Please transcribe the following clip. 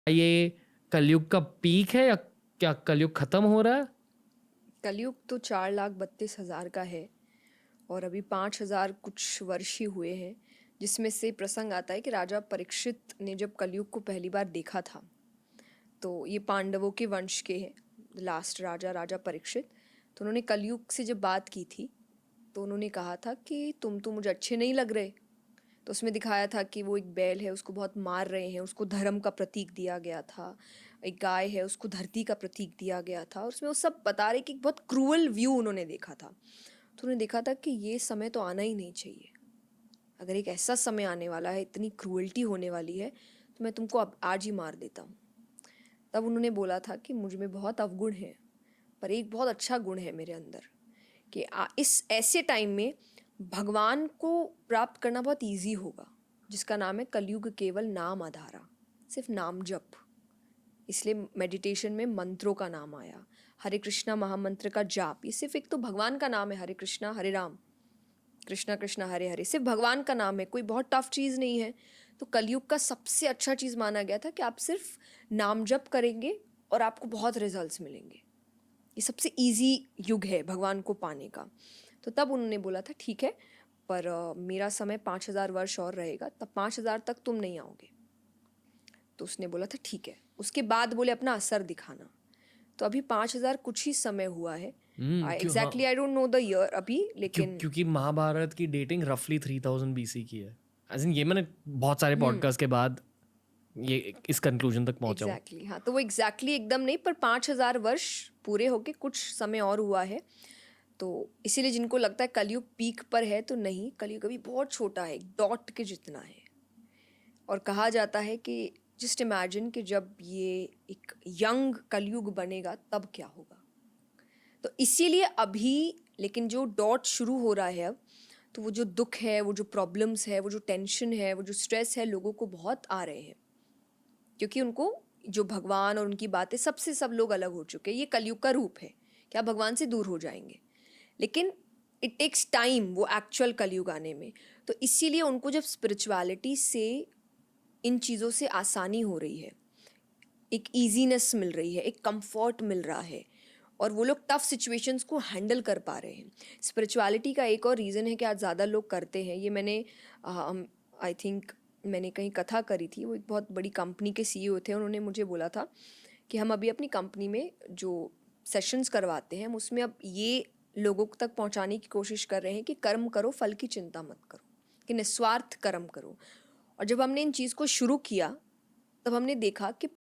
ये कलयुग का पीक है या क्या कलयुग खत्म हो रहा है? कलयुग तो 4,32,000 का है और अभी 5,000 कुछ वर्ष ही हुए हैं, जिसमें से प्रसंग आता है कि राजा परीक्षित ने जब कलयुग को पहली बार देखा था, तो ये पांडवों के वंश के हैं, लास्ट राजा राजा परीक्षित। तो उन्होंने कलयुग से जब बात की थी तो उन्होंने कहा था कि तुम तो मुझे अच्छे नहीं लग रहे। तो उसमें दिखाया था कि वो एक बैल है, उसको बहुत मार रहे हैं, उसको धर्म का प्रतीक दिया गया था। एक गाय है, उसको धरती का प्रतीक दिया गया था, और उसमें वो सब बता रहे कि बहुत क्रूअल व्यू उन्होंने देखा था। तो उन्होंने देखा था कि ये समय तो आना ही नहीं चाहिए। अगर एक ऐसा समय आने वाला है, इतनी क्रूअल्टी होने वाली है, तो मैं तुमको अब आज ही मार देता हूँ। तब उन्होंने बोला था कि मुझ में बहुत अवगुण है, पर एक बहुत अच्छा गुण है मेरे अंदर, कि इस ऐसे टाइम में भगवान को प्राप्त करना बहुत इजी होगा, जिसका नाम है कलयुग केवल नाम आधारा, सिर्फ नाम जप। इसलिए मेडिटेशन में मंत्रों का नाम आया, हरे कृष्णा महामंत्र का जाप, ये सिर्फ एक तो भगवान का नाम है, हरे कृष्णा हरे राम, कृष्णा कृष्णा हरे हरे, सिर्फ भगवान का नाम है, कोई बहुत टफ चीज़ नहीं है। तो कलयुग का सबसे अच्छा चीज़ माना गया था कि आप सिर्फ नाम जप करेंगे और आपको बहुत रिजल्ट्स मिलेंगे। ये सबसे इजी युग है भगवान को पाने का। तो तब उन्होंने बोला था ठीक है, पर मेरा समय 5,000 वर्ष और रहेगा, तब 5,000 तक तुम नहीं आओगे। तो उसने बोला था ठीक है। उसके बाद बोले अपना असर दिखाना। तो अभी 5,000 कुछ ही समय हुआ है। क्यों? Exactly I don't know the year अभी, लेकिन क्योंकि महाभारत की डेटिंग रफली 3000 बीसी की है। एज इन ये मैंने बहुत सारे पॉडकास्ट के बाद ये इस कंक्लूजन तक पहुंचा हूँ। एग्जैक्टली हाँ, तो वो एग्जैक्टली एकदम नहीं, पर 5,000 वर्ष पूरे होके कुछ समय और हुआ है। तो इसीलिए जिनको लगता है कलयुग पीक पर है, तो नहीं, कलयुग अभी बहुत छोटा है, एक डॉट के जितना है। और कहा जाता है कि जस्ट इमेजिन कि जब ये एक यंग कलयुग बनेगा तब क्या होगा। तो इसीलिए अभी, लेकिन जो डॉट शुरू हो रहा है अब, तो वो जो दुख है, वो जो प्रॉब्लम्स है, वो जो टेंशन है, वो जो स्ट्रेस है, लोगों को बहुत आ रहे हैं, क्योंकि उनको जो भगवान और उनकी बातें, सबसे सब लोग अलग हो चुके हैं। ये कलयुग का रूप है कि आप भगवान से दूर हो जाएंगे, लेकिन इट टेक्स टाइम वो एक्चुअल कलयुग आने में। तो इसीलिए उनको जब स्पिरिचुअलिटी से इन चीज़ों से आसानी हो रही है, एक ईजीनेस मिल रही है, एक कंफर्ट मिल रहा है, और वो लोग टफ सिचुएशंस को हैंडल कर पा रहे हैं। स्पिरिचुअलिटी का एक और रीज़न है कि आज ज़्यादा लोग करते हैं, ये मैंने आई थिंक मैंने कहीं कथा करी थी, वो एक बहुत बड़ी कंपनी के सीईओ थे, उन्होंने मुझे बोला था कि हम अभी अपनी कंपनी में जो सेशंस करवाते हैं, हम उसमें अब ये लोगों तक पहुंचाने की कोशिश कर रहे हैं कि कर्म करो, फल की चिंता मत करो, कि निस्वार्थ कर्म करो। और जब हमने इन चीज़ को शुरू किया, तब हमने देखा कि